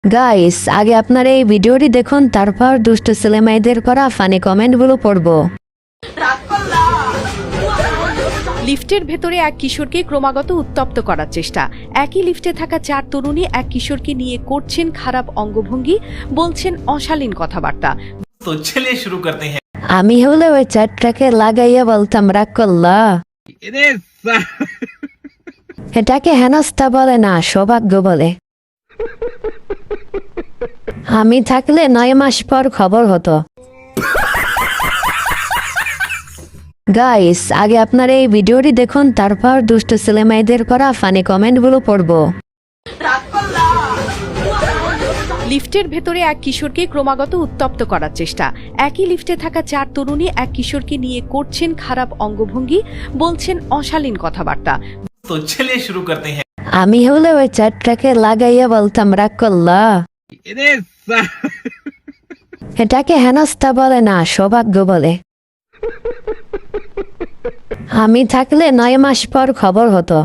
Guys, আগে আপনারা এই ভিডিওটি দেখুন, তারপর দুষ্ট ছেলে মেয়েদের করা ফানি কমেন্টগুলো পড়ব। লিফটের ভেতরে এক কিশোরকে ক্রমাগত উত্তপ্ত করার চেষ্টা। একই লিফটে থাকা 4 তরুণী এক কিশোরকে নিয়ে করছেন খারাপ অঙ্গভঙ্গি, বলছেন অশালীন কথাবার্তা। तो चलिए शुरू करते हैं। আমি হলে ওই চারটাকে লাগাইয়া বলতাম, রাগ করলা। এটাকে হেনস্থা বলে না, সৌভাগ্য বলে। আমি থাকলে 9 মাস পর খবর হতো। গাইস, আগে আপনারা এই ভিডিওটি দেখুন, তারপর দুষ্ট ছেলে মেয়েদের করা ফানি কমেন্টগুলো পড়ব। লিফটের ভেতরে এক কিশোরকে ক্রমাগত উত্তপ্ত করার চেষ্টা। একই লিফটে থাকা 4 তরুণী এক কিশোরকে নিয়ে করছেন খারাপ অঙ্গভঙ্গি, বলছেন অশালীন কথাবার্তা। तो चलिए शुरू करते हैं। আমি হলে ওই চারটাকে লাগাইয়া বলতাম, রাগ করলা। এটাকে হেনস্থা বলে না, সৌভাগ্য বলে। আমি থাকলে 9 মাস পর খবর হতো।